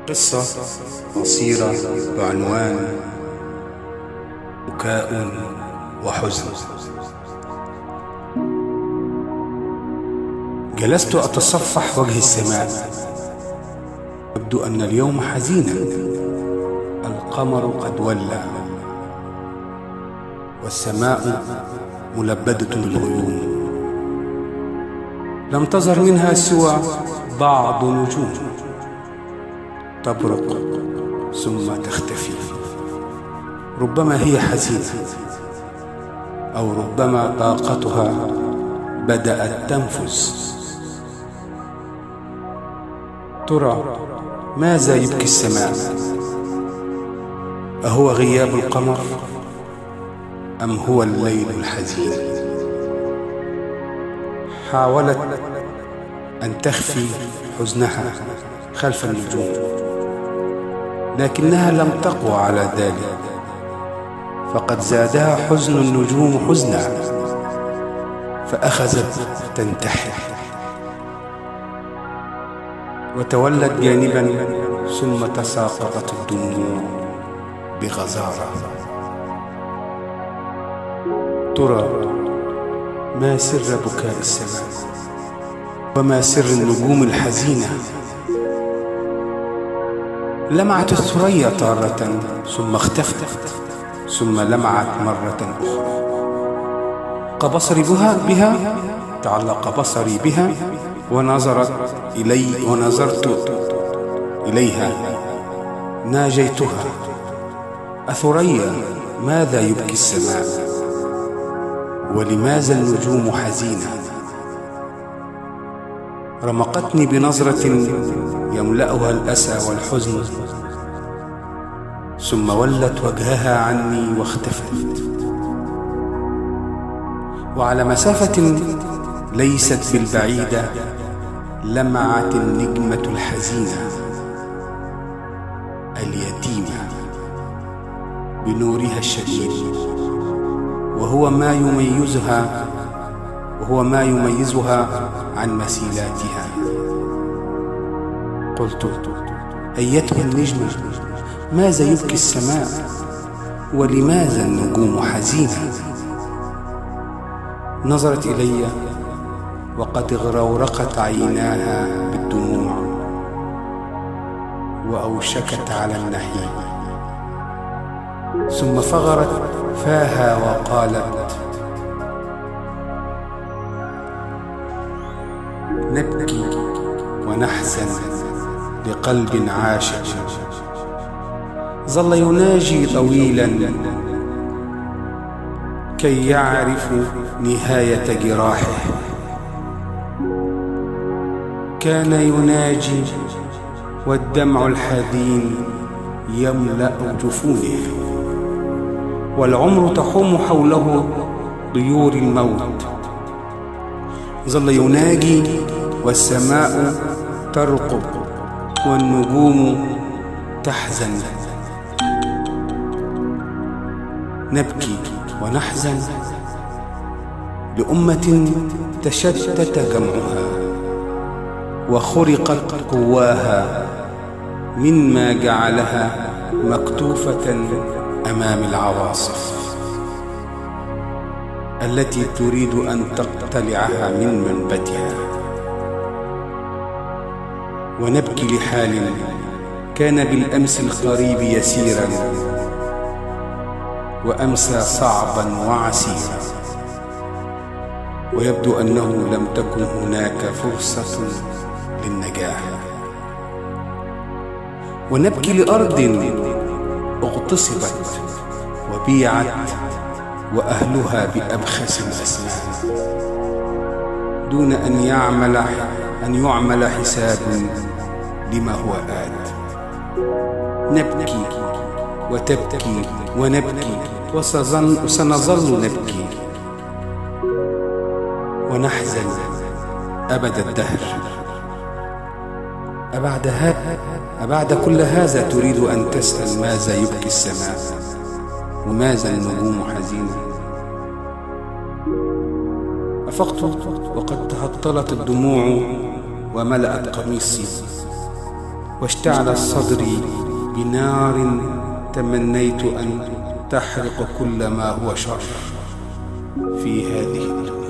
قصة قصيرة بعنوان بكاء وحزن. جلست أتصفح وجه السماء، يبدو أن اليوم حزينا. القمر قد ولى والسماء ملبدة بالغيوم، لم تظهر منها سوى بعض نجوم تبرق ثم تختفي. ربما هي حزينة، أو ربما طاقتها بدأت تنفذ. ترى ماذا يبكي السماء؟ أهو غياب القمر أم هو الليل الحزين؟ حاولت أن تخفي حزنها خلف النجوم، لكنها لم تقوى على ذلك، فقد زادها حزن النجوم حزنا، فأخذت تنتحر وتولت جانبا، ثم تساقطت الدموع بغزارة. ترى ما سر بكاء السماء؟ وما سر النجوم الحزينة؟ لمعت الثريا تارة ثم اختفت، ثم لمعت مرة أخرى. كبصري بها تعلق بصري بها، ونظرت إليها. ناجيتها: أثريا، ماذا يبكي السماء؟ ولماذا النجوم حزينة؟ رمقتني بنظرة يملأها الأسى والحزن، ثم ولت وجهها عني واختفت. وعلى مسافة ليست بالبعيدة لمعت النجمة الحزينة اليتيمة بنورها الشديد، وهو ما يميزها عن مسيلاتها. قلت: أيتها النجمة، ماذا يبكي السماء؟ ولماذا النجوم حزينة؟ نظرت إلي وقد اغرورقت عيناها بالدموع، وأوشكت على النحيب، ثم فغرت فاها وقالت: نبكي ونحزن لقلب عاشق ظل يناجي طويلا كي يعرف نهاية جراحه. كان يناجي والدمع الحزين يملأ جفونه، والعمر تحوم حوله طيور الموت. ظل يناجي والسماء ترقب والنجوم تحزن. نبكي ونحزن لأمة تشتت جمعها وخرقت قواها مما جعلها مكتوفة أمام العواصف التي تريد أن تقتلعها من منبتها. ونبكي لحال كان بالأمس القريب يسيرا، وأمسى صعبا وعسيرا، ويبدو أنه لم تكن هناك فرصة للنجاح. ونبكي لأرض اغتصبت وبيعت وأهلها بأبخس الأثمان، دون أن يعمل حساب لما هو آت. نبكي وتبكي ونبكي، وسنظل نبكي ونحزن أبد الدهر. أبعد كل هذا تريد أن تسأل ماذا يبكي السماء؟ وماذا النجوم حزينة؟ أفقت وقد تهطلت الدموع وملأت قميصي، واشتعل صدري بنار تمنيت أن تحرق كل ما هو شر في هذه الدنيا.